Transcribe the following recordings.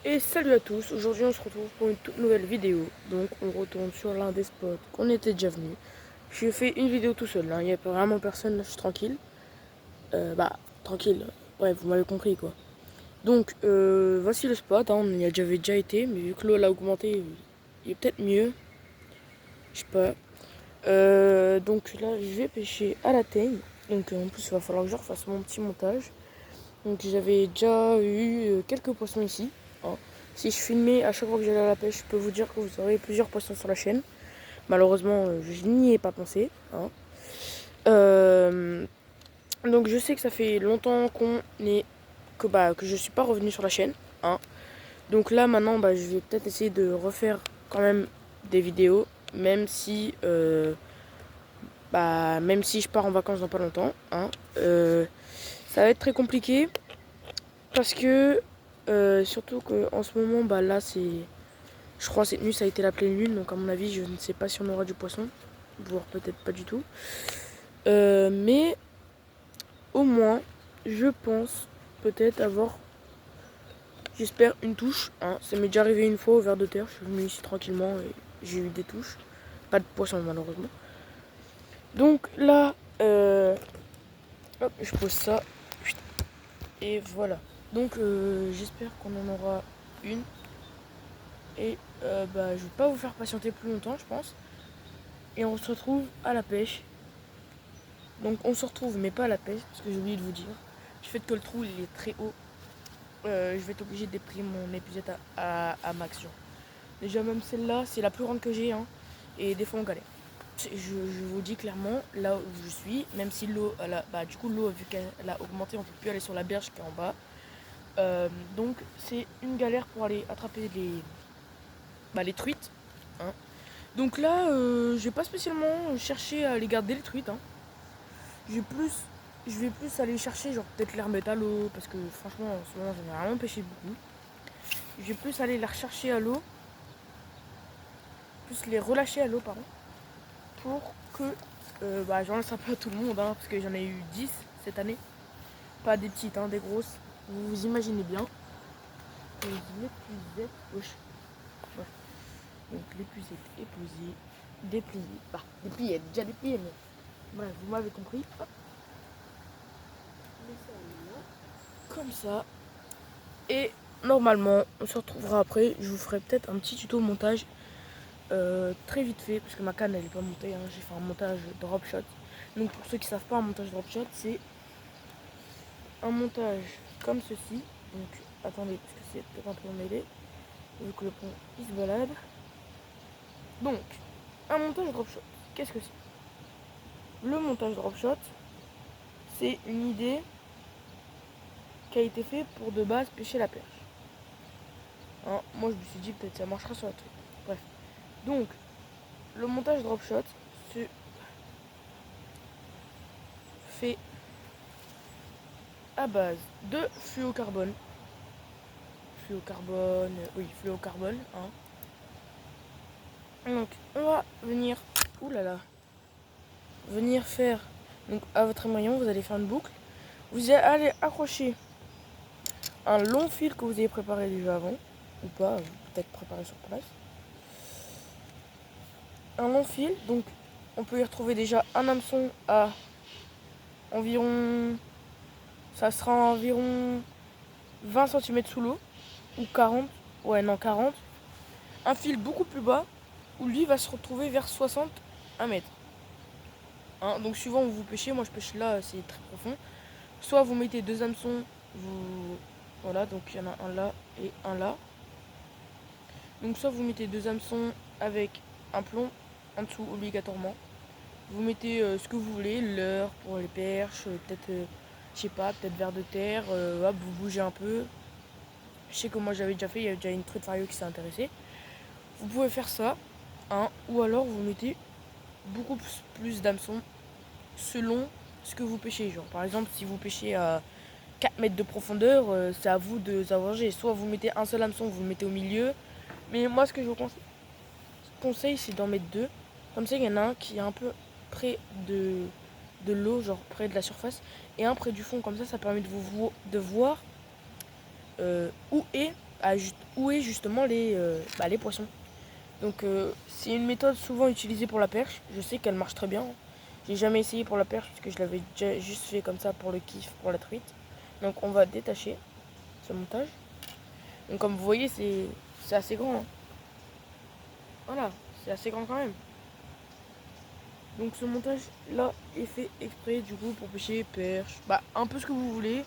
Et salut à tous, aujourd'hui on se retrouve pour une toute nouvelle vidéo. Donc on retourne sur l'un des spots qu'on était déjà venu. J'ai fait une vidéo tout seul, il n'y a vraiment personne, là je suis tranquille. Tranquille, bref, vous m'avez compris quoi. Donc voici le spot, on y a déjà été, mais vu que l'eau a augmenté, il est peut-être mieux. Je sais pas. Donc là je vais pêcher à la teigne. Donc en plus il va falloir que je refasse mon petit montage. Donc j'avais déjà eu quelques poissons ici. Hein. Si je filmais à chaque fois que j'allais à la pêche, je peux vous dire que vous aurez plusieurs poissons sur la chaîne. Malheureusement, je n'y ai pas pensé. Hein. Euh, donc je sais que ça fait longtemps que je suis pas revenu sur la chaîne. Hein. Donc là maintenant, je vais peut-être essayer de refaire quand même des vidéos, même si je pars en vacances dans pas longtemps. Hein. Ça va être très compliqué. Parce que, surtout qu'en ce moment, là, je crois cette nuit, ça a été la pleine lune. Donc, à mon avis, je ne sais pas si on aura du poisson. Voire peut-être pas du tout. Mais, au moins, je pense peut-être avoir, j'espère, une touche. Hein. Ça m'est déjà arrivé une fois au ver de terre. Je suis venu ici tranquillement et j'ai eu des touches. Pas de poisson, malheureusement. Donc, là, hop, je pose ça. Et voilà. Donc, j'espère qu'on en aura une. Et je vais pas vous faire patienter plus longtemps, je pense. Et on se retrouve à la pêche. Donc on se retrouve, mais pas à la pêche, parce que j'ai oublié de vous dire. Du fait que le trou il est très haut, je vais être obligé de déprimer mon épuisette à max. Genre. Déjà même celle-là, c'est la plus grande que j'ai. Hein, et des fois on galère. Je vous dis clairement, là où je suis, même si l'eau, du coup l'eau, vu qu'elle a augmenté, on peut plus aller sur la berge qui est en bas. Donc c'est une galère pour aller attraper les truites. Hein. Donc là, je vais pas spécialement chercher à les garder les truites. Hein. Je vais plus, je vais plus aller chercher genre peut-être les remettre à l'eau parce que franchement en ce moment j'en ai vraiment pêché beaucoup. Je vais plus aller les rechercher à l'eau, plus les relâcher à l'eau pardon, pour que j'en laisse un peu à tout le monde hein, parce que j'en ai eu 10 cette année. Pas des petites, hein, des grosses. Vous vous imaginez bien. Et les puisettes, wesh. Ouais. Donc les puisettes épousées, dépliées. Dépliées, déjà dépliées, mais bref, vous m'avez compris. Hop. Comme ça. Et normalement, on se retrouvera après. Je vous ferai peut-être un petit tuto montage très vite fait, parce que ma canne elle est pas montée. Hein. J'ai fait un montage drop shot. Donc pour ceux qui savent pas, un montage drop shot, c'est un montage comme ceci. Donc attendez, parce que c'est peut-être un peu emmêlé, vu que le pont il se balade. Donc, un montage drop shot, qu'est-ce que c'est? Le montage drop shot, c'est une idée qui a été faite pour de base pêcher la perche. Hein, moi je me suis dit peut-être ça marchera sur la truite. Bref. Donc, le montage drop shot se fait à base de fluocarbone. Fluocarbone. Hein. Donc, on va venir, venir faire, donc à votre émoillon, vous allez faire une boucle. Vous allez accrocher un long fil que vous avez préparé déjà avant, ou pas, peut-être préparé sur place. Un long fil, donc on peut y retrouver déjà un hameçon à environ, ça sera environ 20 cm sous l'eau, ou 40, 40. Un fil beaucoup plus bas, où lui va se retrouver vers 60 1 mètre. Hein, donc suivant où vous pêchez, moi je pêche là, c'est très profond. Soit vous mettez deux hameçons, voilà, donc il y en a un là et un là. Donc soit vous mettez deux hameçons avec un plomb en dessous obligatoirement. Vous mettez ce que vous voulez, leurre pour les perches, peut-être, je sais pas, peut-être vers de terre, hop, vous bougez un peu. Je sais que moi j'avais déjà fait, il y a déjà une truite fario qui s'est intéressée. Vous pouvez faire ça, hein, ou alors vous mettez beaucoup plus d'hameçons selon ce que vous pêchez. Genre par exemple si vous pêchez à 4 mètres de profondeur, c'est à vous de s'arranger. Soit vous mettez un seul hameçon, vous le mettez au milieu. Mais moi ce que je vous conseille c'est d'en mettre deux. Comme ça il y en a un qui est un peu près de l'eau, genre près de la surface, et un près du fond. Comme ça permet de voir où est où est justement les poissons. Donc c'est une méthode souvent utilisée pour la perche. Je sais qu'elle marche très bien. J'ai jamais essayé pour la perche parce que je l'avais déjà juste fait comme ça pour le kiff, pour la truite. Donc on va détacher ce montage. Donc comme vous voyez, c'est assez grand. Hein. Voilà, c'est assez grand quand même. Donc ce montage là est fait exprès du coup pour pêcher perche, un peu ce que vous voulez,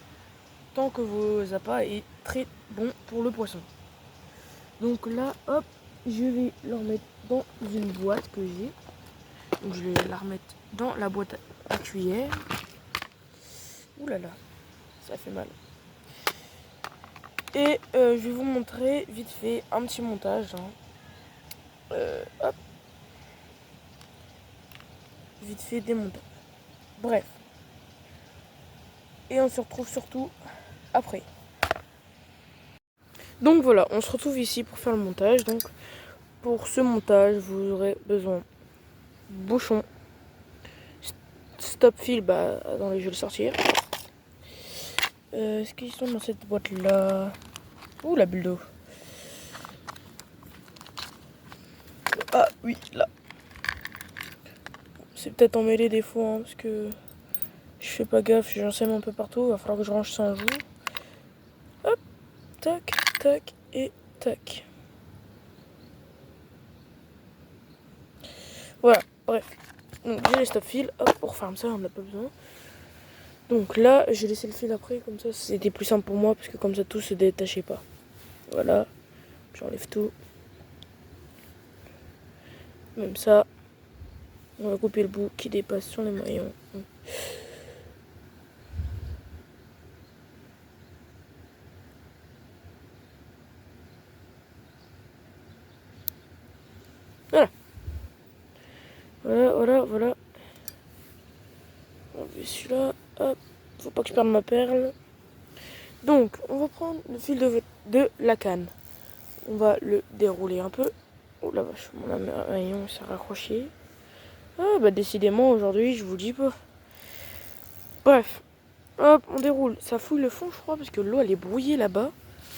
tant que vos appâts est très bon pour le poisson. Donc là, hop, je vais le remettre dans une boîte que j'ai. Donc je vais la remettre dans la boîte à cuillère. Ouh là là, ça fait mal. Et je vais vous montrer vite fait un petit montage. Hein. Hop. Vite fait des montages. Bref. Et on se retrouve surtout après. Donc voilà, on se retrouve ici pour faire le montage. Donc pour ce montage, vous aurez besoin de bouchon, stop fil, attendez, je vais le sortir. Est-ce qu'ils sont dans cette boîte là? Ouh, la bulle d'eau. Ah oui, là. C'est peut-être emmêlé des fois, hein, parce que je fais pas gaffe, j'en sème un peu partout. Il va falloir que je range ça un jour. Hop, tac, tac et tac. Voilà, bref. Donc j'ai les stop fils, hop, pour faire ça, on n'a pas besoin. Donc là, j'ai laissé le fil après, comme ça c'était plus simple pour moi, parce que comme ça tout se détachait pas. Voilà, j'enlève tout. Même ça, on va couper le bout qui dépasse sur les maillons. Voilà. Voilà. On va enlever celui-là. Hop. Faut pas que je perde ma perle. Donc, on va prendre le fil de la canne. On va le dérouler un peu. Oh la vache, mon maillon s'est raccroché. Ah décidément aujourd'hui, je vous dis pas. Bref. Hop, on déroule. Ça fouille le fond, je crois, parce que l'eau elle est brouillée là-bas.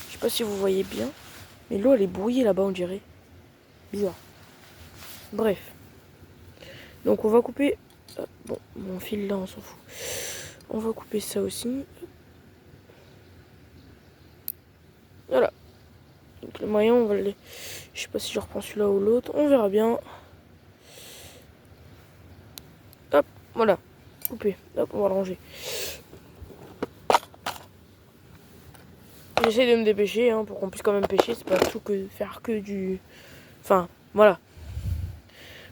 Je sais pas si vous voyez bien. Mais l'eau elle est brouillée là-bas, on dirait. Bizarre. Bref. Donc on va couper. Bon, mon fil là, on s'en fout. On va couper ça aussi. Voilà. Donc le maillon, on va le... Je sais pas si je reprends celui-là ou l'autre. On verra bien. Hop, voilà. Coupé. Hop, on va le ranger. J'essaie de me dépêcher hein, pour qu'on puisse quand même pêcher. C'est pas tout que faire que du... Enfin, voilà.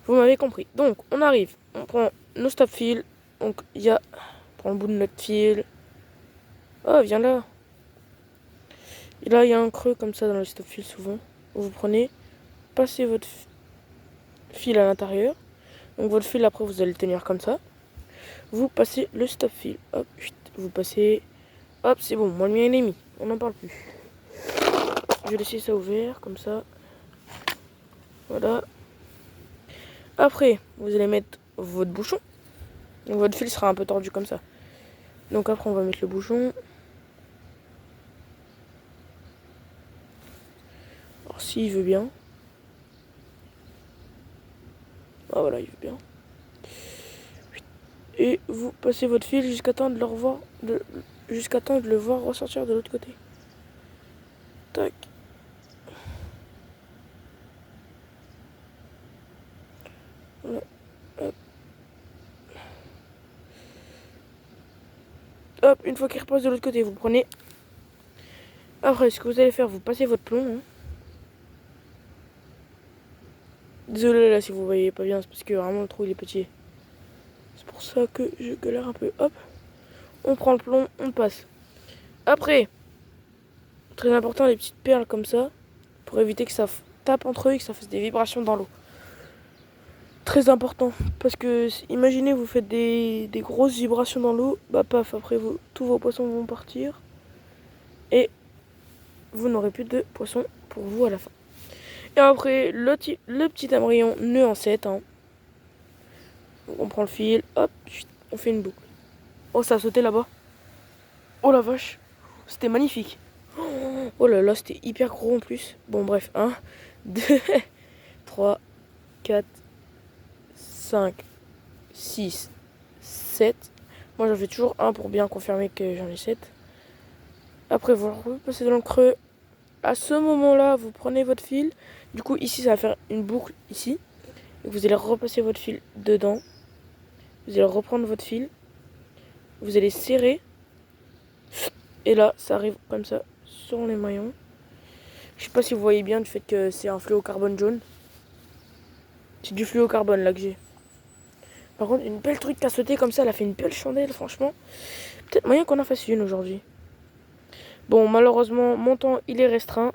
Vous m'avez compris. Donc, on arrive. On prend nos stop fils. Donc, il y a... On prend le bout de notre fil. Oh, viens là. Et là, il y a un creux comme ça dans le stop fil souvent. Vous prenez, passez votre fil à l'intérieur. Donc, votre fil, après, vous allez le tenir comme ça. Vous passez le stop fil. Hop, vous passez... Hop, c'est bon. Moi, le mien, il est mis. On n'en parle plus. Je vais laisser ça ouvert, comme ça. Voilà. Après, vous allez mettre votre bouchon. Donc, votre fil sera un peu tordu comme ça. Donc après, on va mettre le bouchon. Alors, s'il veut bien. Ah voilà, il veut bien. Et vous passez votre fil jusqu'à temps de le revoir, jusqu'à temps de le voir ressortir de l'autre côté. Tac. Voilà. Hop. Hop, une fois qu'il repasse de l'autre côté, vous prenez. Après, ce que vous allez faire, vous passez votre plomb. Hein. Désolé là si vous voyez pas bien, c'est parce que vraiment le trou il est petit. C'est pour ça que je galère un peu. Hop. On prend le plomb, on passe. Après, très important, les petites perles comme ça, pour éviter que ça tape entre eux et que ça fasse des vibrations dans l'eau. Très important, parce que imaginez vous faites des grosses vibrations dans l'eau, paf, après tous vos poissons vont partir et vous n'aurez plus de poissons pour vous à la fin. Et après, le petit hameçon nœud en 7. Hein. On prend le fil, hop, on fait une boucle. Oh, ça a sauté là-bas. Oh la vache, c'était magnifique. Oh là là, c'était hyper gros en plus. Bon, bref. 1, 2, 3, 4, 5, 6, 7. Moi, j'en fais toujours un pour bien confirmer que j'en ai 7. Après, vous repassez dans le creux. À ce moment-là, vous prenez votre fil. Du coup, ici, ça va faire une boucle ici. Et vous allez repasser votre fil dedans. Vous allez reprendre votre fil. Vous allez serrer. Et là, ça arrive comme ça sur les maillons. Je sais pas si vous voyez bien du fait que c'est un fluocarbone jaune. C'est du fluocarbone là que j'ai. Par contre, une belle truc à sauter comme ça, elle a fait une belle chandelle, franchement. Peut-être moyen qu'on en fasse une aujourd'hui. Bon, malheureusement, mon temps, il est restreint.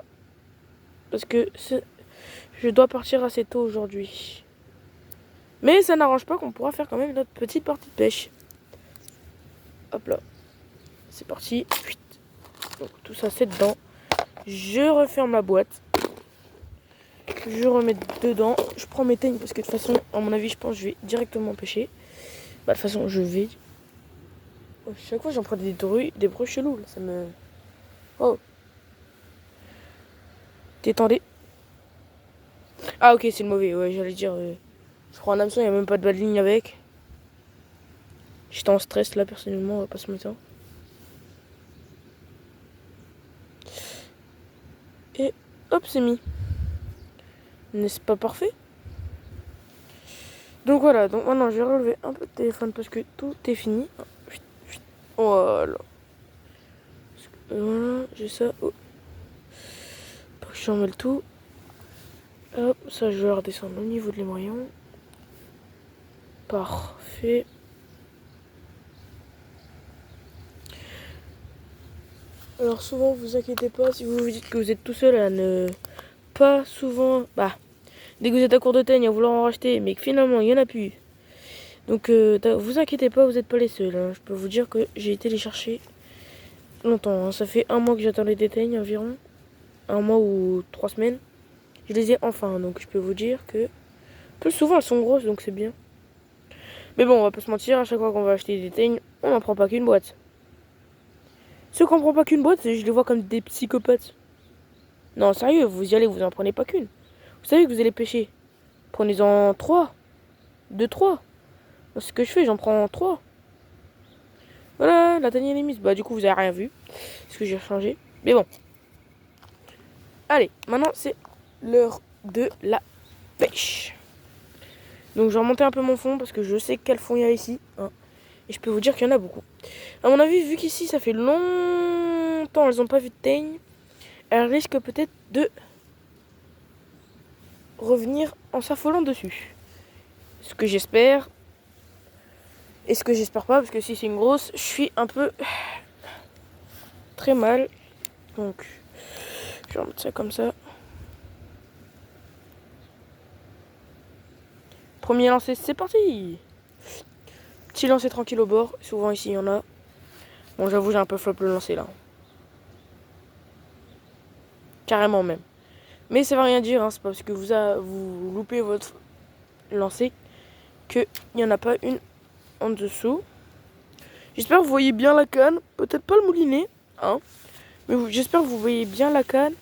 Parce que je dois partir assez tôt aujourd'hui. Mais ça n'arrange pas qu'on pourra faire quand même notre petite partie de pêche. Hop là. C'est parti. Donc, tout ça, c'est dedans. Je referme la boîte. Je remets dedans. Je prends mes teignes parce que de toute façon, à mon avis, je pense que je vais directement pêcher. Bah, de toute façon, je vais. Oh, chaque fois, j'en prends des bruits chelous. Là. Ça me. Oh. Détendez. Ah, ok, c'est le mauvais. Ouais, j'allais dire. Je prends un hameçon, il n'y a même pas de bas de ligne avec. J'étais en stress là, personnellement, on va pas se mettre. Et hop, c'est mis. N'est-ce pas parfait? Donc voilà, donc maintenant je vais relever un peu le téléphone parce que tout est fini. Voilà. Voilà, j'ai ça. Oh. J'en mets le tout. Hop, ça je vais redescendre au niveau de les moyens. Parfait. Alors souvent, vous inquiétez pas, si vous vous dites que vous êtes tout seul à ne pas souvent... Bah, dès que vous êtes à court de teigne à vouloir en racheter, mais que finalement il n'y en a plus. Donc vous inquiétez pas, vous n'êtes pas les seuls. Hein. Je peux vous dire que j'ai été les chercher longtemps. Hein. Ça fait un mois que j'attendais des teignes environ. 1 mois ou 3 semaines. Je les ai enfin, donc je peux vous dire que... Plus souvent elles sont grosses, donc c'est bien. Mais bon, on va pas se mentir, à chaque fois qu'on va acheter des teignes, on n'en prend pas qu'une boîte. Ceux qui n'en prennent pas qu'une boîte, je les vois comme des psychopathes. Non, sérieux, vous y allez, vous en prenez pas qu'une. Vous savez que vous allez pêcher. Prenez-en 3. 2, 3. C'est ce que je fais, j'en prends 3. Voilà, la tanière est mise. Bah du coup, vous avez rien vu. Parce que j'ai changé. Mais bon. Allez, maintenant c'est l'heure de la pêche. Donc je vais remonter un peu mon fond parce que je sais quel fond il y a ici. Hein. Et je peux vous dire qu'il y en a beaucoup. À mon avis, vu qu'ici ça fait longtemps elles n'ont pas vu de teigne, elles risquent peut-être de revenir en s'affolant dessus. Ce que j'espère. Et ce que j'espère pas, parce que si c'est une grosse, je suis un peu très mal. Donc, je vais remettre ça comme ça. Premier lancer, c'est parti. Petit lancer tranquille au bord. Souvent ici, il y en a. Bon, j'avoue, j'ai un peu flop le lancer là. Carrément même. Mais ça va rien dire, hein. C'est pas parce que vous loupez votre lancer qu'il n'y en a pas une en dessous. J'espère que vous voyez bien la canne. Peut-être pas le moulinet, hein. Mais j'espère que vous voyez bien la canne.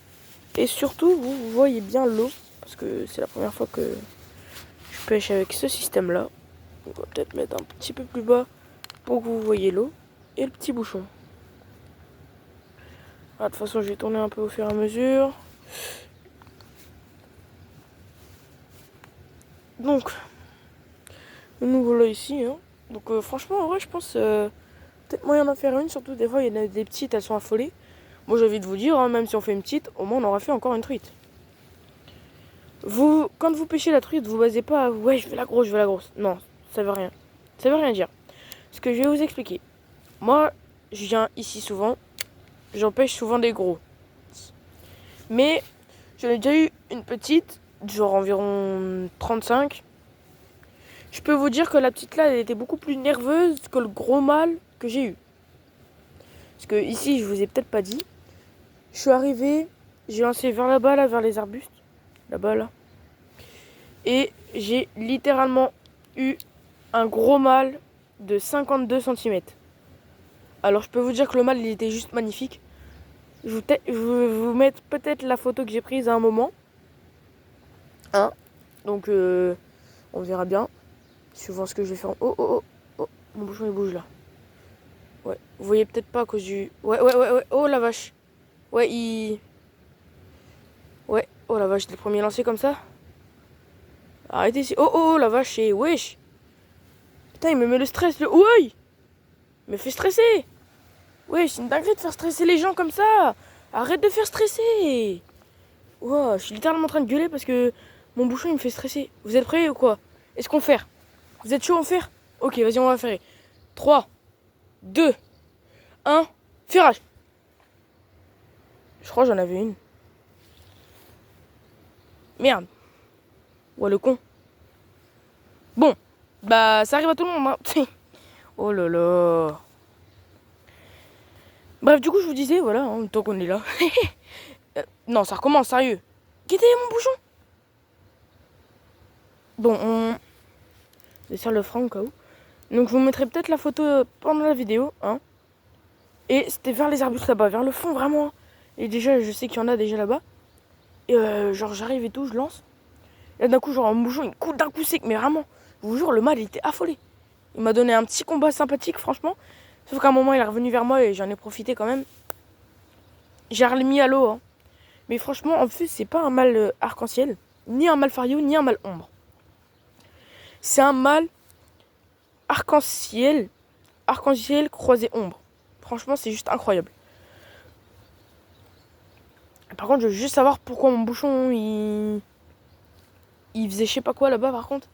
Et surtout, vous voyez bien l'eau. Parce que c'est la première fois que je pêche avec ce système-là. On va peut-être mettre un petit peu plus bas pour que vous voyez l'eau. Et le petit bouchon. Ah, de toute façon, je vais tourner un peu au fur et à mesure. Donc, nous voilà ici. Hein. Donc, franchement, en vrai, je pense peut-être moyen d'en faire une. Surtout, des fois, il y en a des petites, elles sont affolées. Moi, j'ai envie de vous dire, hein, même si on fait une petite, au moins, on aura fait encore une truite. Quand vous pêchez la truite, vous basez pas à ouais, je veux la grosse, je veux la grosse. Non, ça veut rien. Ça veut rien dire. Ce que je vais vous expliquer. Moi, je viens ici souvent. J'en pêche souvent des gros. Mais j'en ai déjà eu une petite, genre environ 35. Je peux vous dire que la petite là, elle était beaucoup plus nerveuse que le gros mâle que j'ai eu. Parce que ici, je vous ai peut-être pas dit. Je suis arrivé, j'ai lancé vers là-bas, là, vers les arbustes. Là-bas, là. Et j'ai littéralement eu un gros mâle de 52 cm. Alors je peux vous dire que le mâle, il était juste magnifique. Je vais vous mettre peut-être la photo que j'ai prise à un moment. Hein. Donc, on verra bien. Suivant ce que je vais faire. Oh, oh, oh, oh, mon bouchon il bouge là. Ouais, vous voyez peut-être pas à cause du... Ouais. Oh la vache. Ouais, Ouais, oh la vache, t'es le premier lancé comme ça. Arrêtez ici. Oh, la vache, et wesh. Putain, il me met le stress, le... Ouais. Il me fait stresser. Ouais, c'est une dinguerie de faire stresser les gens comme ça. Arrête de faire stresser. Wow, je suis littéralement en train de gueuler parce que mon bouchon il me fait stresser. Vous êtes prêts ou quoi? Est-ce qu'on fait? Vous êtes chaud en faire? Ok, vas-y, on va faire. 3, 2, 1, ferrage. Je crois que j'en avais une. Merde. Ouais, le con. Bon, bah ça arrive à tout le monde. Hein. Oh là là. Bref, du coup, je vous disais, voilà, hein, tant qu'on est là. Non, ça recommence, sérieux. Guettez mon bouchon. Bon, on... Je vais faire le franc au cas où. Donc, je vous mettrai peut-être la photo pendant la vidéo, hein. Et c'était vers les arbustes là-bas, vers le fond, vraiment. Et déjà, je sais qu'il y en a déjà là-bas. Et genre, j'arrive et tout, je lance. Et là, d'un coup, genre, un bouchon, il coule d'un coup sec. Mais vraiment, je vous jure, le mâle, il était affolé. Il m'a donné un petit combat sympathique, franchement. Sauf qu'à un moment, il est revenu vers moi et j'en ai profité quand même. J'ai remis à l'eau, hein. Mais franchement, en plus, c'est pas un mâle arc-en-ciel, ni un mâle fario, ni un mâle ombre. C'est un mâle arc-en-ciel croisé ombre. Franchement, c'est juste incroyable. Par contre, je veux juste savoir pourquoi mon bouchon, il faisait je sais pas quoi là-bas, par contre.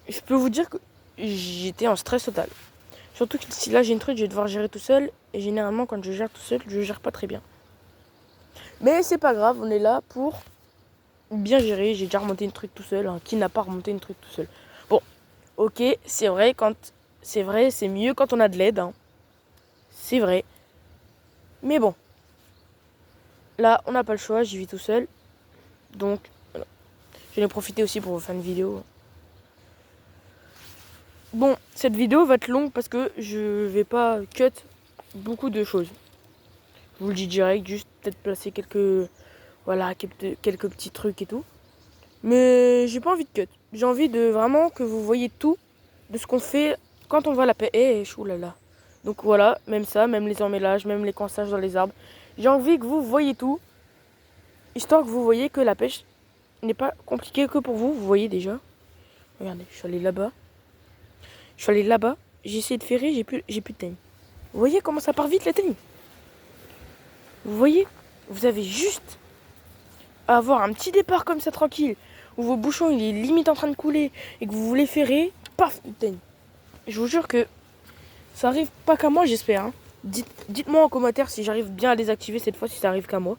Je peux vous dire que j'étais en stress total. Surtout que si là j'ai une truc, je vais devoir gérer tout seul. Et généralement, quand je gère tout seul, je gère pas très bien. Mais c'est pas grave, on est là pour bien gérer. J'ai déjà remonté une truc tout seul. Hein. Qui n'a pas remonté une truc tout seul? Bon, ok, c'est vrai, c'est mieux quand on a de l'aide. Hein. C'est vrai. Mais bon. Là, on n'a pas le choix, j'y vis tout seul. Donc, voilà. J'en ai profité aussi pour vous faire une vidéo. Bon, cette vidéo va être longue parce que je vais pas cut beaucoup de choses. Je vous le dis direct, juste peut-être placer quelques petits trucs et tout. Mais j'ai pas envie de cut. J'ai envie de vraiment que vous voyez tout de ce qu'on fait quand on va à la paix. Eh, choulala. Donc voilà, même ça, même les emmêlages, même les coinçages dans les arbres. J'ai envie que vous voyez tout, histoire que vous voyez que la pêche n'est pas compliquée que pour vous. Vous voyez déjà. Regardez, je suis allé là-bas. J'ai essayé de ferrer, j'ai plus de teigne. Vous voyez comment ça part vite la teigne? Vous voyez? Vous avez juste à avoir un petit départ comme ça tranquille, où vos bouchons il est limite en train de couler et que vous voulez ferrer, paf, une teigne. Je vous jure que ça arrive pas qu'à moi, j'espère. Hein. Dites-moi en commentaire si j'arrive bien à les activer cette fois, si ça arrive qu'à moi.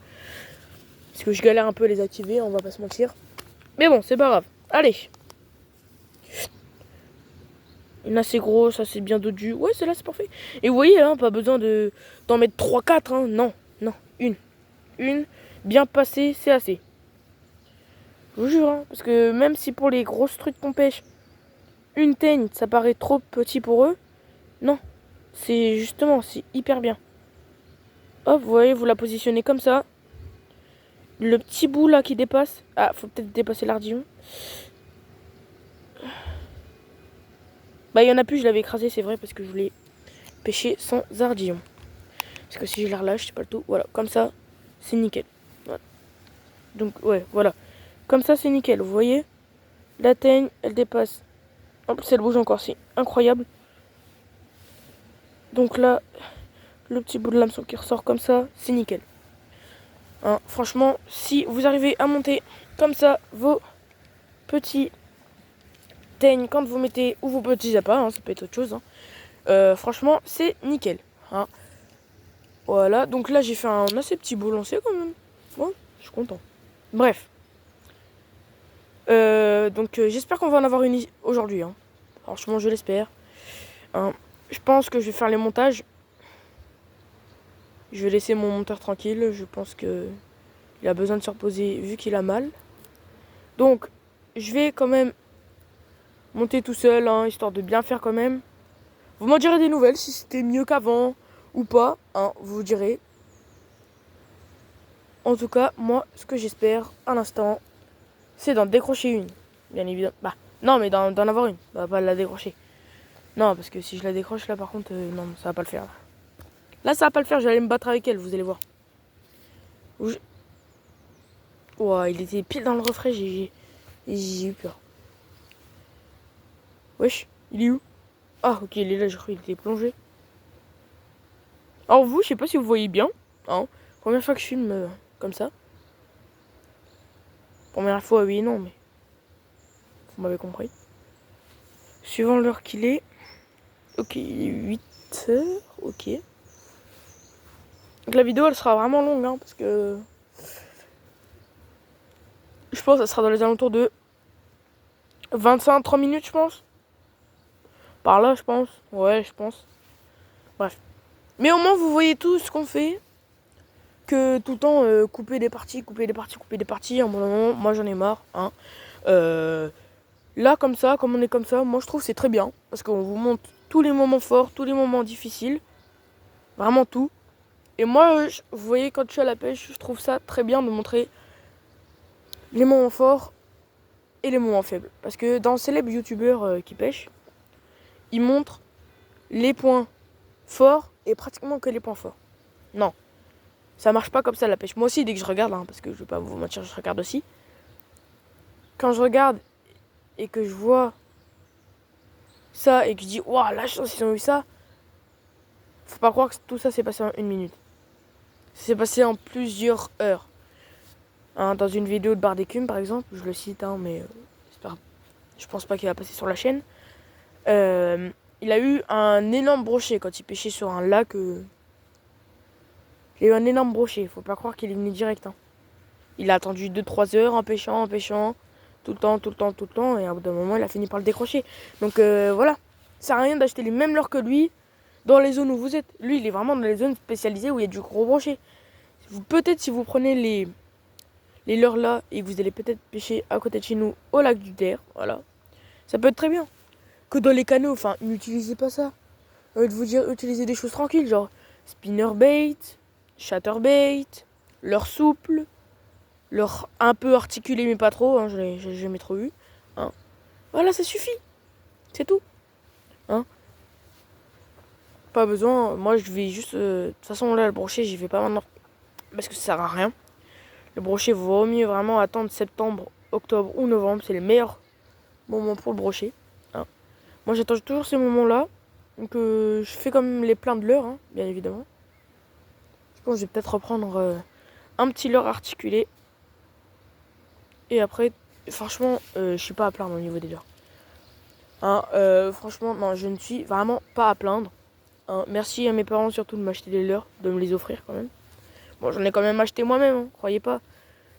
Parce que je galère un peu à les activer, on va pas se mentir. Mais bon, c'est pas grave. Allez. Une assez grosse, assez bien dodue. Ouais, celle-là, c'est parfait. Et vous voyez, hein, pas besoin d'en mettre 3-4. Hein. Non, une. Une, bien passée, c'est assez. Je vous jure, hein, parce que même si pour les grosses trucs qu'on pêche, une teigne, ça paraît trop petit pour eux. Non, c'est hyper bien. Hop, vous voyez, vous la positionnez comme ça. Le petit bout là qui dépasse. Ah, faut peut-être dépasser l'ardillon. Bah, il y en a plus, je l'avais écrasé, c'est vrai, parce que je voulais pêcher sans ardillon. Parce que si je la relâche, c'est pas le tout. Voilà, comme ça, c'est nickel. Voilà. Donc, ouais, voilà. Comme ça, c'est nickel, vous voyez. La teigne, elle dépasse. Hop, elle bouge encore, c'est incroyable. Donc là, le petit bout de l'hameçon qui ressort comme ça, c'est nickel. Hein, franchement, si vous arrivez à monter comme ça vos petits teignes quand vous mettez, ou vos petits appâts, hein, ça peut être autre chose. Hein, franchement, c'est nickel. Hein. Voilà, donc là j'ai fait un assez petit bout lancé quand même. Bon, je suis content. Bref. Donc j'espère qu'on va en avoir une aujourd'hui. Hein. Franchement, je l'espère. Hein. Je pense que je vais faire les montages. Je vais laisser mon monteur tranquille. Je pense que il a besoin de se reposer vu qu'il a mal. Donc, je vais quand même monter tout seul, hein, histoire de bien faire quand même. Vous m'en direz des nouvelles, si c'était mieux qu'avant ou pas. Hein, vous direz. En tout cas, moi, ce que j'espère à l'instant, c'est d'en décrocher une. Bien évidemment. Bah, non, mais d'en avoir une. Bah, pas de la décrocher. Non, parce que si je la décroche là, par contre, non, ça va pas le faire. Là, ça va pas le faire. J'allais me battre avec elle, vous allez voir. Ouah, il était pile dans le refrain, j'ai eu peur. Wesh, il est où? Ah, ok, il est là, je crois qu'il était plongé. Alors vous, je sais pas si vous voyez bien. Hein, première fois que je filme comme ça. Première fois, oui et non, mais vous m'avez compris. Suivant l'heure qu'il est. Ok, il est 8 heures, ok. Donc la vidéo, elle sera vraiment longue, hein, parce que... Je pense que ça sera dans les alentours de 25-30 minutes, je pense. Par là, je pense. Ouais, je pense. Bref. Mais au moins, vous voyez tout ce qu'on fait. Que tout le temps, couper des parties. À un moment, moi, j'en ai marre. Hein. Là, comme ça, comme on est comme ça, moi, je trouve que c'est très bien. Parce qu'on vous montre tous les moments forts, tous les moments difficiles. Vraiment tout. Et moi, vous voyez, quand je suis à la pêche, je trouve ça très bien de montrer les moments forts et les moments faibles. Parce que dans célèbres youtubeurs qui pêchent, ils montrent les points forts et pratiquement que les points forts. Non, ça marche pas comme ça la pêche. Moi aussi, dès que je regarde, hein, parce que je vais pas vous mentir, je regarde aussi. Quand je regarde et que je vois ça et que je dis, waouh, la chance, ils ont eu ça, faut pas croire que tout ça s'est passé en 1 minute. Ça s'est passé en plusieurs heures. Hein, dans une vidéo de Bar d'écume, par exemple, je le cite, hein, mais je pense pas qu'il va passer sur la chaîne. Il a eu un énorme brochet quand il pêchait sur un lac. Il a eu un énorme brochet, faut pas croire qu'il est venu direct. Hein. Il a attendu 2-3 heures en pêchant, tout le temps, et à bout d'un moment, il a fini par le décrocher. Donc voilà, ça sert à rien d'acheter les mêmes leurres que lui dans les zones où vous êtes. Lui, il est vraiment dans les zones spécialisées où il y a du gros brochet. Peut-être si vous prenez les leurres là et que vous allez peut-être pêcher à côté de chez nous au lac du Der, voilà, ça peut être très bien. Que dans les canaux, enfin, n'utilisez pas ça. J'ai envie de vous dire, utilisez des choses tranquilles, genre spinnerbait, chatterbait, leurre souple, leurre un peu articulé mais pas trop, hein, j'ai jamais trop vu. Hein. Voilà, ça suffit. C'est tout. Hein. Pas besoin, moi je vais juste... de toute façon là, le brochet, j'y vais pas maintenant. Parce que ça sert à rien. Le brochet, vaut mieux vraiment attendre septembre, octobre ou novembre. C'est les meilleurs moments pour le brochet. Hein. Moi j'attends toujours ces moments-là. Donc je fais comme les pleins de leurres, hein, bien évidemment. Je pense que je vais peut-être reprendre un petit leurre articulé. Et après, franchement, je suis pas à plaindre au niveau des leurres. Hein, franchement, non, je ne suis vraiment pas à plaindre. Hein, merci à mes parents surtout de m'acheter des leurres, de me les offrir quand même. Bon, j'en ai quand même acheté moi-même, hein, croyez pas.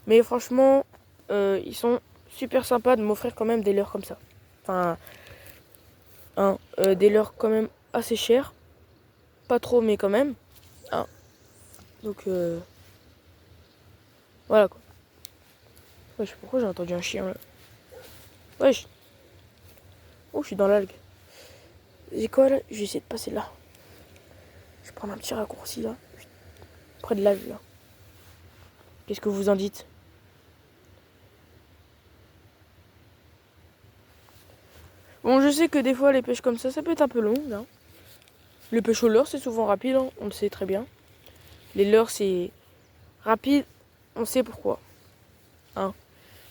Mais franchement, ils sont super sympas de m'offrir quand même des leurres comme ça. Enfin, hein, des leurres quand même assez chers. Pas trop, mais quand même. Hein. Donc, voilà quoi. Wesh, pourquoi j'ai entendu un chien là? Wesh. Oh, je suis dans l'algue. C'est quoi là? Je vais essayer de passer là. Je vais prendre un petit raccourci là. Près de l'algue là. Qu'est-ce que vous en dites? Bon, je sais que des fois les pêches comme ça peut être un peu long. Hein. Le pêche au leurre, c'est souvent rapide, hein, on le sait très bien. Les leurres, c'est rapide, on sait pourquoi. Hein.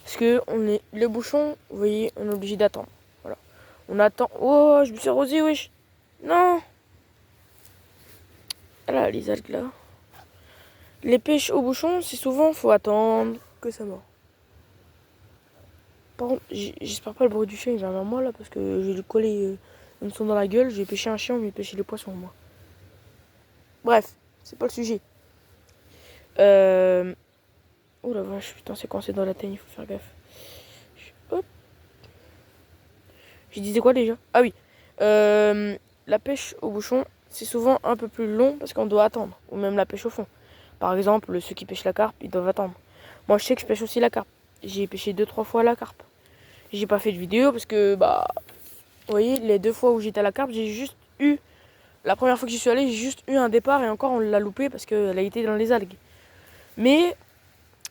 Parce que le bouchon, vous voyez, on est obligé d'attendre. Voilà. On attend. Oh, je me suis arrosé, wesh. Non. Ah là, les algues là. Les pêches au bouchon, c'est souvent, faut attendre que ça mord. Par contre, j'espère pas le bruit du chien, il vient vers moi là, parce que je vais lui coller une sonde dans la gueule. J'ai pêché un chien, mais pêché les poissons, moi. Bref, c'est pas le sujet. Oh la vache, putain, c'est coincé dans la teigne, il faut faire gaffe. Hop. Je disais quoi déjà? Ah oui. La pêche au bouchon, c'est souvent un peu plus long parce qu'on doit attendre. Ou même la pêche au fond. Par exemple, ceux qui pêchent la carpe, ils doivent attendre. Moi, je sais que je pêche aussi la carpe. J'ai pêché 2-3 fois la carpe. J'ai pas fait de vidéo parce que, bah, vous voyez, les 2 fois où j'étais à la carpe, j'ai juste eu... La première fois que j'y suis allé, j'ai juste eu un départ et encore on l'a loupé parce qu'elle a été dans les algues. Mais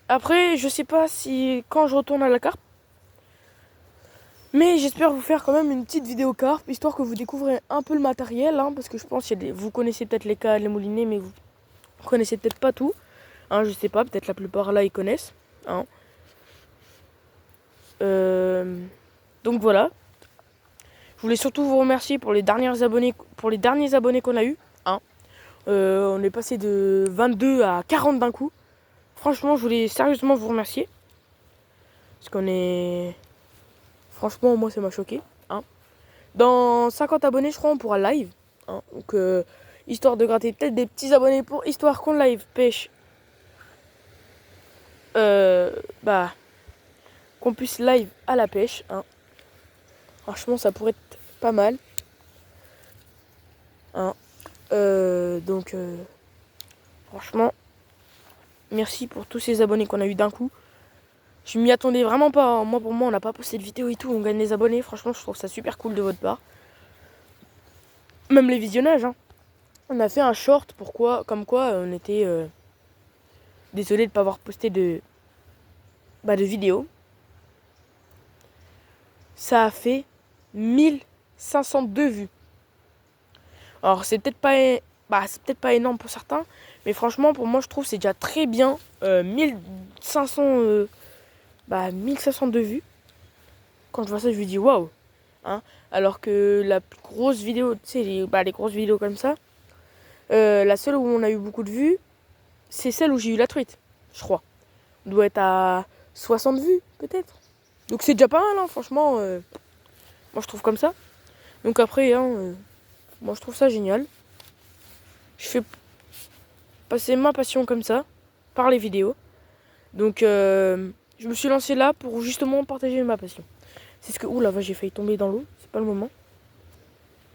Après, je sais pas si quand je retourne à la carpe, mais j'espère vous faire quand même une petite vidéo carpe, histoire que vous découvrez un peu le matériel, hein, parce que je pense que vous connaissez peut-être les cales, les moulinets, mais vous connaissez peut-être pas tout. Hein, je sais pas, peut-être la plupart là ils connaissent. Hein. Donc voilà. Je voulais surtout vous remercier pour les derniers abonnés qu'on a eu. Hein. On est passé de 22 à 40 d'un coup. Franchement, je voulais sérieusement vous remercier. Parce qu'on est... Franchement, moi, ça m'a choqué. Hein. Dans 50 abonnés, je crois, on pourra live. Hein. Donc, histoire de gratter peut-être des petits abonnés pour histoire qu'on live pêche. Bah, qu'on puisse live à la pêche. Hein. Franchement, ça pourrait être pas mal. Hein. Donc, franchement, merci pour tous ces abonnés qu'on a eu d'un coup. Je m'y attendais vraiment pas. Hein. Moi, pour moi, on n'a pas posté de vidéo et tout. On gagne des abonnés. Franchement, je trouve ça super cool de votre part. Même les visionnages. Hein. On a fait un short. Pourquoi? Comme quoi, on était désolé de ne pas avoir posté de vidéo. Ça a fait 1502 vues. Alors, c'est peut-être pas énorme pour certains. Mais franchement, pour moi, je trouve que c'est déjà très bien. 1502 vues. Quand je vois ça, je me dis waouh. Hein. Alors que la plus grosse vidéo, tu sais, les grosses vidéos comme ça, la seule où on a eu beaucoup de vues, c'est celle où j'ai eu la truite, je crois. On doit être à 60 vues, peut-être. Donc c'est déjà pas mal, hein, franchement. Moi, je trouve comme ça. Donc après, hein, moi, je trouve ça génial. Je fais passer ma passion comme ça, par les vidéos. Donc, je me suis lancé là pour justement partager ma passion. C'est ce que... Ouh là, j'ai failli tomber dans l'eau. C'est pas le moment.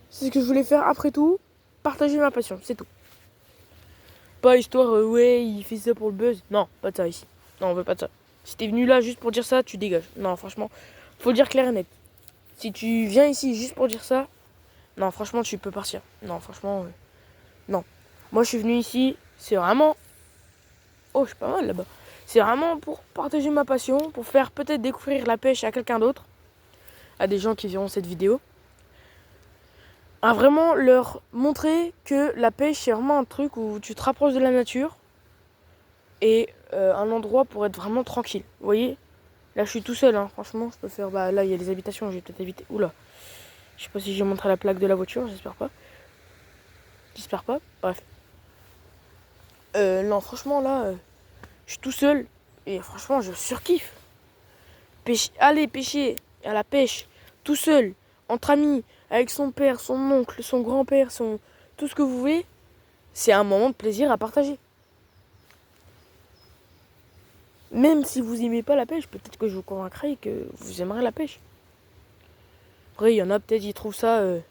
C'est ce que je voulais faire après tout. Partager ma passion, c'est tout. Pas histoire, ouais, il fait ça pour le buzz. Non, pas de ça ici. Non, on veut pas de ça. Si t'es venu là juste pour dire ça, tu dégages. Non, franchement, faut le dire clair et net. Si tu viens ici juste pour dire ça, non, franchement, tu peux partir. Non, franchement, non. Moi, je suis venu ici, c'est vraiment... Oh, je suis pas mal là-bas. C'est vraiment pour partager ma passion, pour faire peut-être découvrir la pêche à quelqu'un d'autre, à des gens qui verront cette vidéo. À vraiment leur montrer que la pêche, c'est vraiment un truc où tu te rapproches de la nature et un endroit pour être vraiment tranquille. Vous voyez? Là, je suis tout seul, hein. Franchement, je peux faire... Bah, là, il y a les habitations, j'ai peut-être évité... Oula. Je sais pas si j'ai montré la plaque de la voiture, j'espère pas. J'espère pas, bref. Non, franchement, là, je suis tout seul. Et franchement, je surkiffe. Aller pêcher à la pêche, tout seul, entre amis, avec son père, son oncle, son grand-père, tout ce que vous voulez, c'est un moment de plaisir à partager. Même si vous aimez pas la pêche, peut-être que je vous convaincrai que vous aimerez la pêche. Après, il y en a peut-être, ils trouvent ça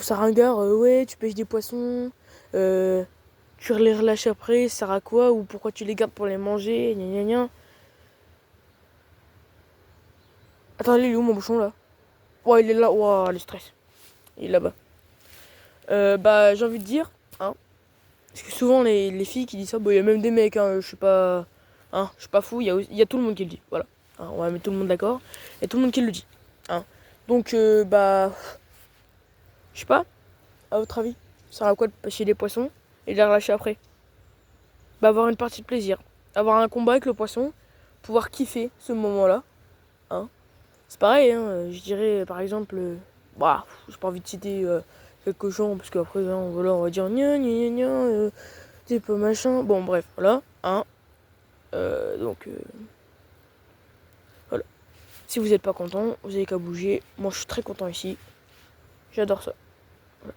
ringard. Ouais, tu pêches des poissons, tu les relâches après, ça sert à quoi? Ou pourquoi tu les gardes pour les manger, gna gna gna. Attends, il est où mon bouchon là? Ouais, il est là. Ouah, le stress. Il est là-bas. Bah, j'ai envie de dire, hein. Parce que souvent, les filles qui disent ça, il y a même des mecs, hein, je suis pas. Hein, je suis pas fou, il y a tout le monde qui le dit. Voilà. Hein, on va mettre tout le monde d'accord. Il y a tout le monde qui le dit. Hein. Donc, bah. Je sais pas, à votre avis, ça sert à quoi de pêcher des poissons et de les relâcher après? Bah, avoir une partie de plaisir. Avoir un combat avec le poisson, pouvoir kiffer ce moment-là. Hein. C'est pareil, hein, je dirais par exemple. Bah, j'ai pas envie de citer quelques gens parce qu'après, hein, voilà, on va dire gna gna gna gna, c'est pas machin. Bon, bref, voilà. Hein. Donc, voilà. Si vous n'êtes pas content, vous avez qu'à bouger. Moi, je suis très content ici. J'adore ça. Voilà.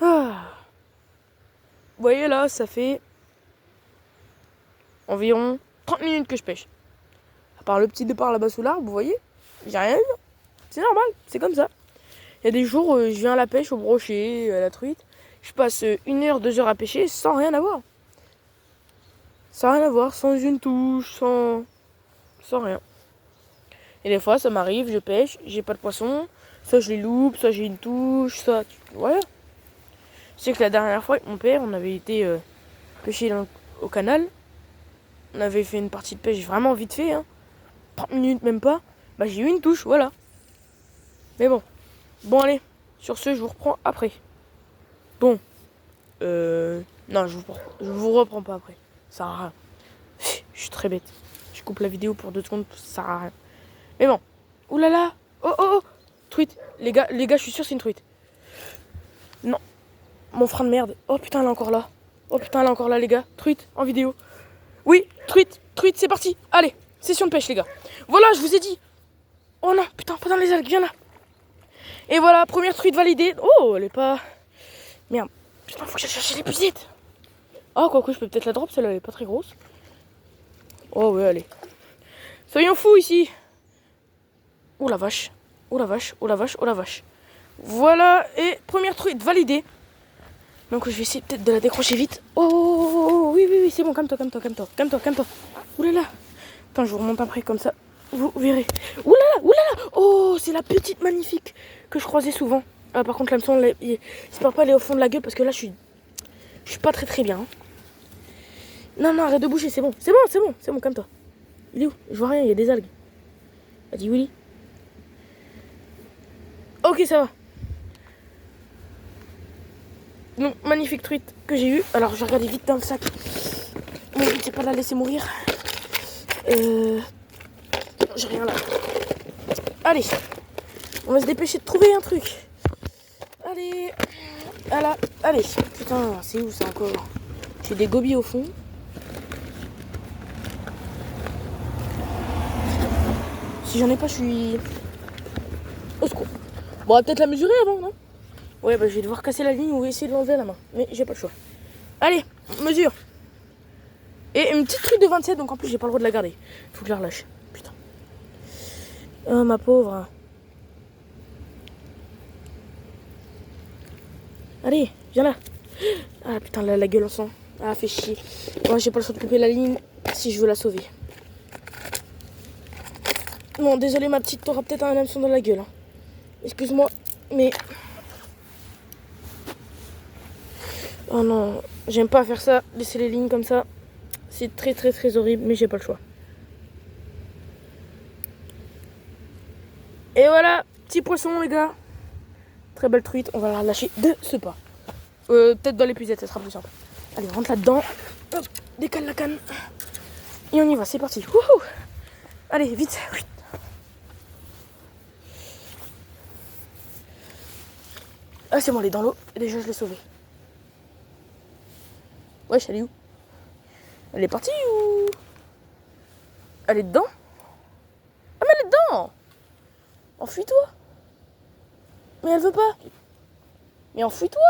Ah. Vous voyez là, ça fait environ 30 minutes que je pêche. À part le petit départ là-bas sous l'arbre, vous voyez, j'ai rien eu. C'est normal, c'est comme ça. Il y a des jours, je viens à la pêche au brochet, à la truite. Je passe 1 heure, 2 heures à pêcher sans rien avoir. Sans rien avoir, sans une touche, sans rien. Et des fois, ça m'arrive, je pêche, j'ai pas de poisson. Soit je les loupe, soit j'ai une touche, soit... Voilà. Je sais que la dernière fois, avec mon père, on avait été pêcher au canal. On avait fait une partie de pêche vraiment vite fait, hein. 30 minutes même pas. Bah j'ai eu une touche, voilà. Mais bon. Bon allez, sur ce je vous reprends après. Bon. Non, je vous reprends pas après. Ça sert à rien. Je suis très bête. Je coupe la vidéo pour 2 secondes, ça sert à rien. Mais bon. Ouh là là. Oh oh oh. Truite. Les gars, je suis sûr c'est une truite. Non. Mon frein de merde. Oh putain, elle est encore là. Oh putain, elle est encore là, les gars. Truite en vidéo. Oui, truite, c'est parti. Allez, session de pêche, les gars. Voilà, je vous ai dit. Oh non, putain, pas dans les algues, viens là. Et voilà, première truite validée. Oh, elle est pas... Merde. Putain, faut que j'aille chercher l'épuisette. Oh, quoique, je peux peut-être la drop, celle-là, elle est pas très grosse. Oh, ouais, allez. Soyons fous ici. Oh la vache. Oh la vache, oh la vache, oh la vache. Voilà, et première truite validée. Donc je vais essayer peut-être de la décrocher vite. Oh, oui, c'est bon, calme-toi. Ouh là là. Attends, je vous remonte après comme ça. Vous verrez. Ouh là là. Oh, c'est la petite magnifique que je croisais souvent. Ah, par contre, l'hameçon, j'espère pas aller au fond de la gueule parce que là, je suis pas très bien. Hein. Non, arrête de bouger, c'est bon, calme-toi. Il est où? Je vois rien, il y a des algues. Vas-y, Willy. Ok, ça va. Donc, magnifique truite que j'ai eue. Alors, je vais regarder vite dans le sac. Mon but, c'est pas de la laisser mourir. J'ai rien là. Allez. On va se dépêcher de trouver un truc. Allez. Voilà. Allez. Putain, c'est où ça encore? J'ai des gobies au fond. Si j'en ai pas, je suis... Au secours. Bon, on va peut-être la mesurer avant, non? Ouais, bah je vais devoir casser la ligne ou essayer de l'enlever à la main. Mais j'ai pas le choix. Allez, mesure. Et une petite truite de 27, donc en plus j'ai pas le droit de la garder. Faut que je la relâche. Putain. Oh ma pauvre. Allez, viens là. Ah putain, la gueule en sang. Ah, fait chier. Moi, j'ai pas le choix de couper la ligne si je veux la sauver. Bon, désolé ma petite, t'auras peut-être un hameçon dans la gueule. Hein. Excuse-moi, mais... Oh non, j'aime pas faire ça, laisser les lignes comme ça. C'est très horrible, mais j'ai pas le choix. Et voilà, petit poisson les gars. Très belle truite, on va la relâcher de ce pas. Peut-être dans l'épuisette, ça sera plus simple. Allez, rentre là-dedans. Hop, décale la canne. Et on y va, c'est parti. Wouhou. Allez, vite. Ah, c'est bon, elle est dans l'eau. Déjà, je l'ai sauvée. Wesh, elle est où? Elle est partie ou... Elle est dedans? Ah, mais elle est dedans! Enfuis-toi! Mais elle veut pas! Mais enfuis-toi!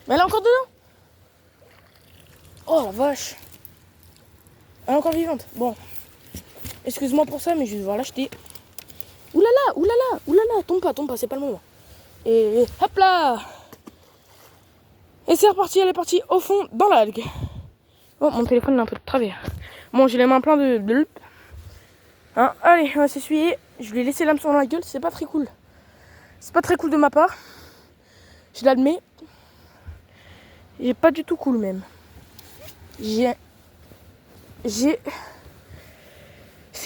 Mais elle est encore dedans! Oh la vache! Elle est encore vivante. Bon. Excuse-moi pour ça, mais je vais devoir l'acheter. Oulala, tombe pas, c'est pas le moment. Et hop là! Et c'est reparti, elle est partie au fond dans l'algue. Oh, mon téléphone est un peu de travers. Bon, j'ai les mains plein de bleu. Hein, allez, on va s'essuyer. Je lui ai laissé l'hameçon dans la gueule, c'est pas très cool. C'est pas très cool de ma part. Je l'admets. J'ai pas du tout cool même. C'est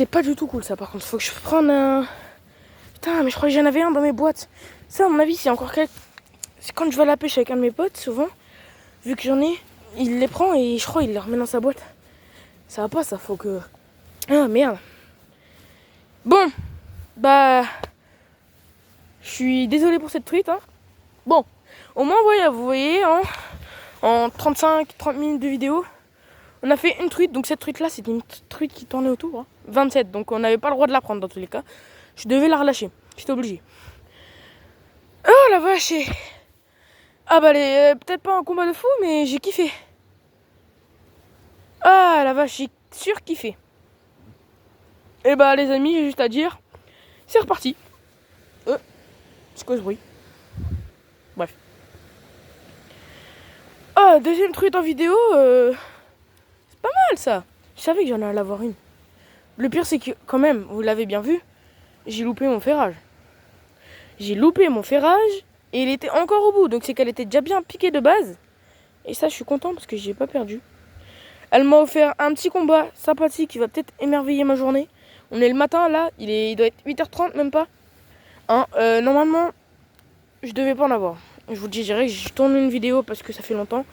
pas du tout cool ça par contre. Faut que je prenne un... Putain, mais je crois que j'en avais un dans mes boîtes. Ça, à mon avis, c'est encore quelques... C'est quand je vais à la pêche avec un de mes potes, souvent, vu que j'en ai, il les prend et je crois qu'il les remet dans sa boîte. Ça va pas, ça, faut que... Ah, merde. Bon, bah... Je suis désolé pour cette truite, hein. Bon, au moins, voilà, vous voyez, hein, en 35-30 minutes de vidéo, on a fait une truite. Donc cette truite-là, c'était une truite qui tournait autour. Hein. 27, donc on n'avait pas le droit de la prendre dans tous les cas. Je devais la relâcher, j'étais obligé. Oh la vache. Ah bah elle est peut-être pas un combat de fou, mais j'ai kiffé. Ah la vache, j'ai surkiffé. Et bah les amis, j'ai juste à dire, c'est reparti. C'est quoi ce bruit? Bref. Ah, deuxième truite en vidéo, c'est pas mal ça. Je savais que j'en allais avoir une. Le pire c'est que quand même, vous l'avez bien vu, j'ai loupé mon ferrage. Et il était encore au bout, donc c'est qu'elle était déjà bien piquée de base. Et ça, je suis content parce que j'ai pas perdu. Elle m'a offert un petit combat sympathique qui va peut-être émerveiller ma journée. On est le matin là, il doit être 8h30 même pas. Hein, normalement, je devais pas en avoir. Je vous le dis direct, je tourne une vidéo parce que ça fait longtemps.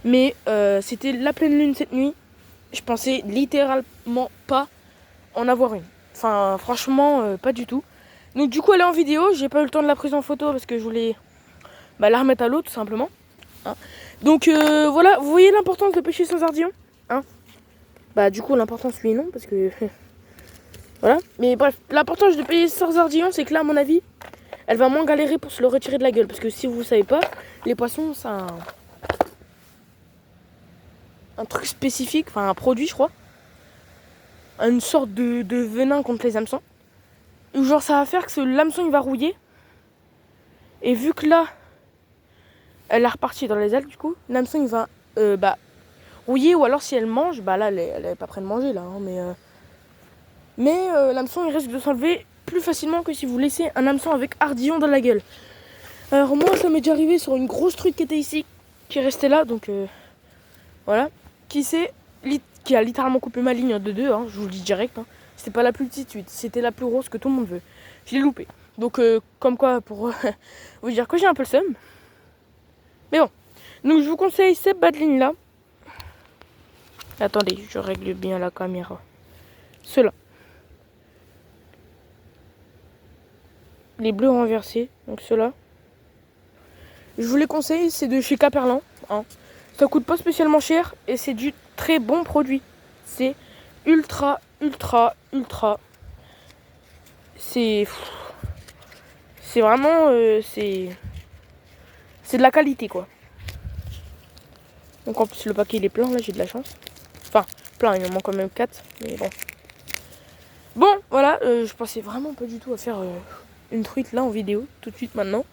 Mais c'était la pleine lune cette nuit. Je pensais littéralement pas en avoir une. Enfin, franchement, pas du tout. Donc du coup, elle est en vidéo. J'ai pas eu le temps de la prise en photo parce que je voulais la remettre à l'eau tout simplement. Hein. Donc voilà, vous voyez l'importance de pêcher sans ardillon, hein. Bah du coup l'importance oui et non parce que voilà. Mais bref, l'importance de pêcher sans ardillon, c'est que là à mon avis, elle va moins galérer pour se le retirer de la gueule. Parce que si vous savez pas, les poissons c'est un truc spécifique, enfin un produit je crois. Une sorte de venin contre les hameçons. Ou genre ça va faire que l'hameçon il va rouiller. Et vu que là, elle est repartie dans les ailes du coup, l'hameçon il va rouiller, ou alors si elle mange, bah là elle est pas prête de manger là, hein, mais l'hameçon il risque de s'enlever plus facilement que si vous laissez un hameçon avec ardillon dans la gueule. Alors moi ça m'est déjà arrivé sur une grosse truite qui était ici, qui est restée là, donc voilà, qui a littéralement coupé ma ligne de 2, hein, je vous le dis direct, hein. C'était pas la plus petite truite, c'était la plus grosse que tout le monde veut. Je l'ai loupé. Donc comme quoi pour vous dire que j'ai un peu le seum. Mais bon, donc je vous conseille cette bas de ligne là. Attendez, je règle bien la caméra. Ceux-là. Les bleus renversés, donc ceux-là. Je vous les conseille, c'est de chez Caperlan. Hein. Ça coûte pas spécialement cher et c'est du très bon produit. C'est ultra. C'est vraiment. C'est de la qualité quoi. Donc en plus le paquet il est plein, là j'ai de la chance. Enfin, plein, il en manque quand même 4, mais bon. Bon, voilà, je pensais vraiment pas du tout à faire une truite là en vidéo, tout de suite maintenant.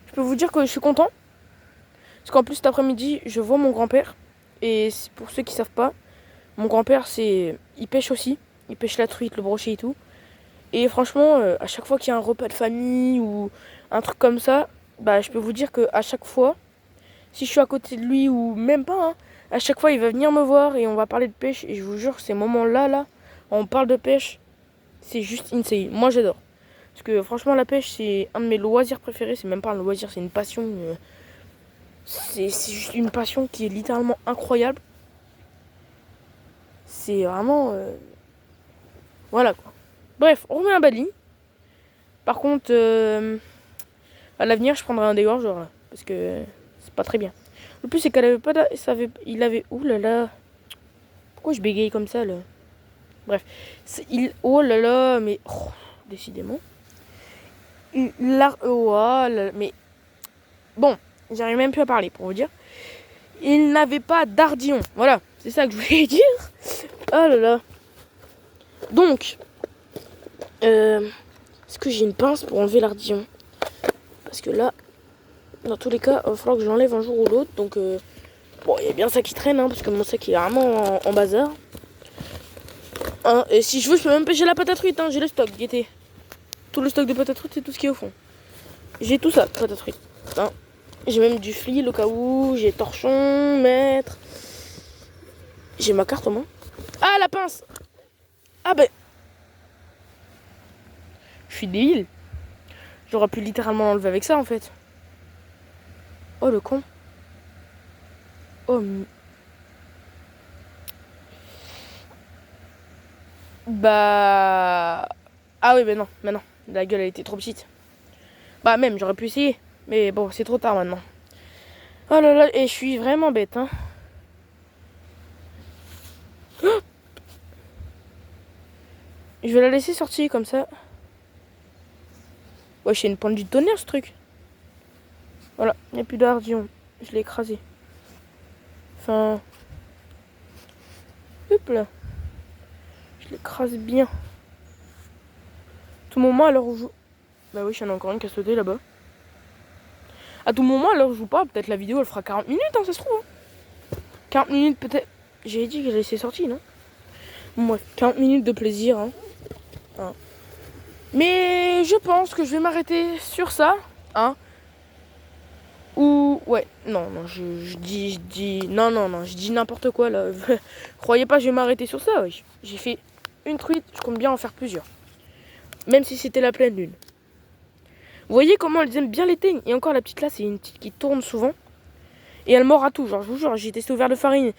Je peux vous dire que je suis content. Parce qu'en plus cet après-midi, je vois mon grand-père. Et pour ceux qui savent pas, mon grand-père, il pêche aussi. Il pêche la truite, le brochet et tout. Et franchement, à chaque fois qu'il y a un repas de famille ou un truc comme ça, bah je peux vous dire qu'à chaque fois, si je suis à côté de lui ou même pas, hein, à chaque fois il va venir me voir et on va parler de pêche. Et je vous jure, ces moments-là, on parle de pêche, c'est juste insane. Moi j'adore. Parce que franchement la pêche c'est un de mes loisirs préférés. C'est même pas un loisir, c'est une passion. C'est juste une passion qui est littéralement incroyable. C'est vraiment... voilà quoi. Bref, on remet un bas de ligne. Par contre, à l'avenir je prendrai un dégorgeur là. Parce que c'est pas très bien. Le plus c'est qu'elle avait pas... Il avait... Ouh là là. Pourquoi je bégaye comme ça là? Bref. Oh là là, mais... Oh, décidément. Mais... Bon, j'arrive même plus à parler pour vous dire. Il n'avait pas d'ardillon. Voilà, c'est ça que je voulais dire. Oh là là. Donc, est-ce que j'ai une pince pour enlever l'ardillon? Parce que là, dans tous les cas, il va falloir que je l'enlève un jour ou l'autre. Donc, bon, il y a bien ça qui traîne, hein, parce que mon sac est vraiment en bazar. Hein, et si je veux, je peux même pêcher la pâte à truite. Hein, j'ai le stock, guettez. Tout le stock de pâte à truite, c'est tout ce qui est au fond. J'ai tout ça, pâte à truite. Hein. J'ai même du fil au cas où. J'ai torchon, maître. J'ai ma carte au moins. Ah, la pince! Ah ben... Je suis débile. J'aurais pu littéralement l'enlever avec ça en fait. Oh le con. Oh. Bah... Ah oui, mais non. La gueule, elle était trop petite. Bah même, j'aurais pu essayer. Mais bon, c'est trop tard maintenant. Oh là là, et je suis vraiment bête, hein. Oh, je vais la laisser sortir comme ça. Ouais, c'est une pointe du tonnerre ce truc. Voilà, il n'y a plus d'ardillon. Je l'ai écrasé. Enfin... Hop là. Je l'écrase bien. À tout moment, à l'heure où je joue... Bah oui, j'en ai encore une qui a sauté là-bas. À tout moment, à l'heure où je joue pas, peut-être la vidéo elle fera 40 minutes, hein, ça se trouve. Hein. 40 minutes peut-être. J'ai dit que j'allais sortie, non? Bref, 40 minutes de plaisir. Hein. Hein. Mais je pense que je vais m'arrêter sur ça. Hein. Ou Ouais, non, non, je dis n'importe quoi là. Croyez pas, je vais m'arrêter sur ça. Ouais. J'ai fait une truite, je compte bien en faire plusieurs. Même si c'était la pleine lune. Vous voyez comment elles aiment bien les teignes. Et encore la petite là, c'est une petite qui tourne souvent. Et elle mord à tout. Genre, je vous jure, j'ai testé au verre de farine.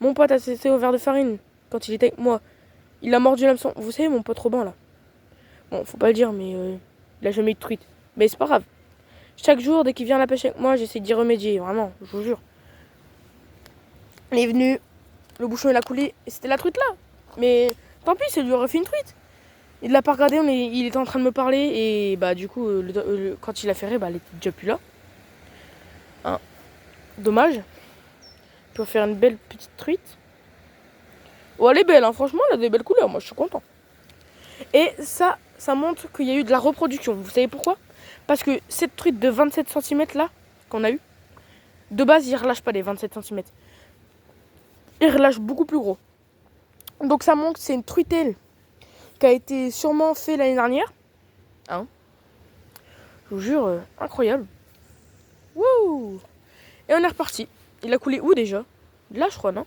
Mon pote a testé au verre de farine quand il était avec moi. Il a mordu l'hameçon. Vous savez, mon pote Robin là. Bon, faut pas le dire, mais il a jamais eu de truite. Mais c'est pas grave. Chaque jour, dès qu'il vient à la pêche avec moi, j'essaie d'y remédier. Vraiment, je vous jure. Il est venu, le bouchon il a coulé. Et c'était la truite là. Mais tant pis, ça lui aurait fait une truite. Il l'a pas regardé, il était en train de me parler. Et bah, du coup, quand il a ferré, bah, elle était déjà plus là. Hein. Dommage. Pour faire une belle petite truite. Oh, elle est belle, hein. Franchement, elle a des belles couleurs. Moi, je suis content. Et ça montre qu'il y a eu de la reproduction. Vous savez pourquoi? Parce que cette truite de 27 cm là, qu'on a eu, de base, il ne relâche pas les 27 cm. Il relâche beaucoup plus gros. Donc ça montre que c'est une truitelle qui a été sûrement fait l'année dernière. Hein, je vous jure, incroyable. Wouh! Et on est reparti. Il a coulé où déjà? Là, je crois, non?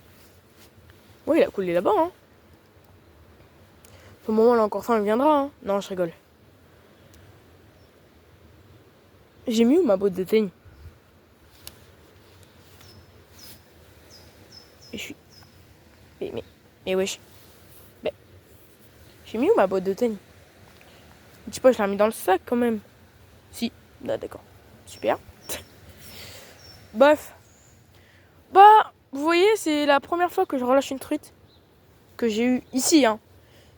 Oui, il a coulé là-bas. Hein. Au moment, là, encore faim, il viendra. Hein. Non, je rigole. J'ai mis où ma botte de teigne? Et je suis... Mais wesh. J'ai mis où ma botte de teigne? Je sais pas, je l'ai mis dans le sac quand même. Si. Ah, d'accord. Super. Bref. Bah, vous voyez, c'est la première fois que je relâche une truite que j'ai eu ici, hein.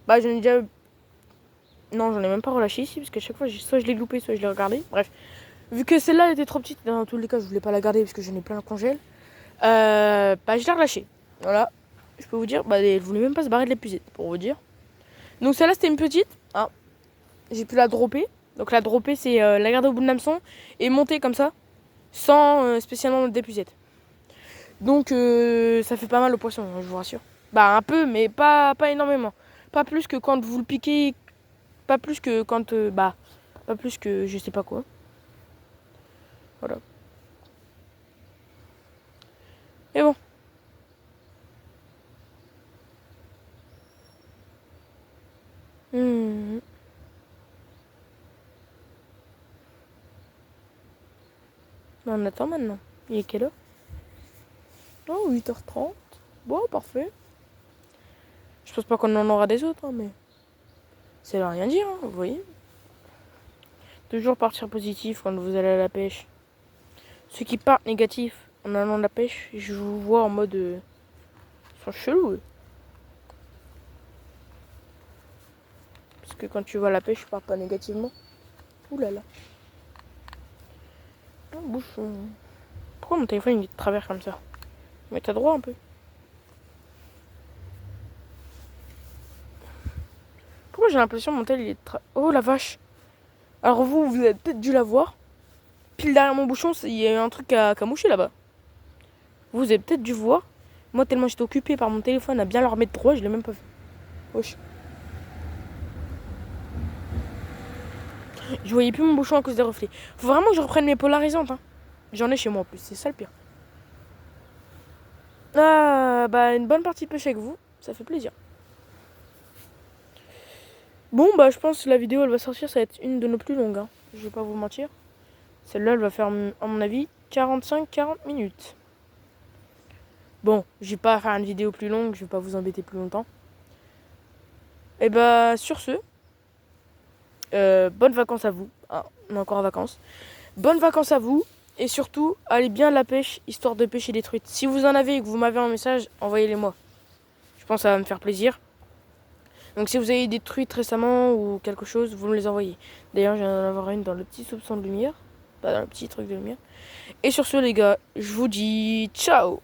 Bah, j'en ai déjà... Non, j'en ai même pas relâché ici, parce qu'à chaque fois, soit je l'ai loupé, soit je l'ai regardé. Bref. Vu que celle-là, elle était trop petite, dans tous les cas, je voulais pas la garder, parce que j'en ai plein à congèle. Bah, je l'ai relâchée. Voilà. Je peux vous dire, bah, elle voulait même pas se barrer de l'épuisette, pour vous dire. Donc celle-là, c'était une petite. Ah. J'ai pu la dropper. Donc la dropper, c'est la garder au bout de l'hameçon et monter comme ça, sans spécialement d'épuisette. Donc ça fait pas mal au poisson, hein, je vous rassure. Bah un peu, mais pas énormément. Pas plus que quand vous le piquez, pas plus que quand pas plus que je sais pas quoi. Voilà. Et bon. On attend maintenant. Il est quelle heure? Oh, 8h30. Bon, parfait. Je pense pas qu'on en aura des autres, hein, mais ça veut rien dire, hein, vous voyez. Toujours partir positif quand vous allez à la pêche. Ceux qui partent négatifs en allant à la pêche, je vous vois en mode... ils sont chelous, eux. Parce que quand tu vas à la pêche, tu pars pas négativement. Ouh là là. Un bouchon. Pourquoi mon téléphone il est de travers comme ça? Mais t'as droit un peu. Pourquoi j'ai l'impression que mon tel il est de travers? Oh la vache. Alors vous avez peut-être dû la voir. Pile derrière mon bouchon, il y a un truc à moucher là-bas. Vous avez peut-être dû voir. Moi tellement j'étais occupée par mon téléphone à bien le remettre droit, je l'ai même pas fait. Wesh. Je voyais plus mon bouchon à cause des reflets. Faut vraiment que je reprenne mes polarisantes. Hein. J'en ai chez moi en plus, c'est ça le pire. Ah, bah une bonne partie de pêche avec vous, ça fait plaisir. Bon, bah je pense que la vidéo elle va sortir, ça va être une de nos plus longues. Hein. Je vais pas vous mentir. Celle-là elle va faire, à mon avis, 45-40 minutes. Bon, je vais pas faire une vidéo plus longue, je vais pas vous embêter plus longtemps. Et bah sur ce, bonnes vacances à vous. Ah, on est encore en vacances. Bonnes vacances à vous. Et surtout, allez bien à la pêche, histoire de pêcher des truites. Si vous en avez et que vous m'avez un message, envoyez-les moi. Je pense que ça va me faire plaisir. Donc si vous avez des truites récemment ou quelque chose, vous me les envoyez. D'ailleurs, je viens d'en avoir une dans le petit soupçon de lumière. Pas dans le petit truc de lumière. Et sur ce, les gars, je vous dis ciao!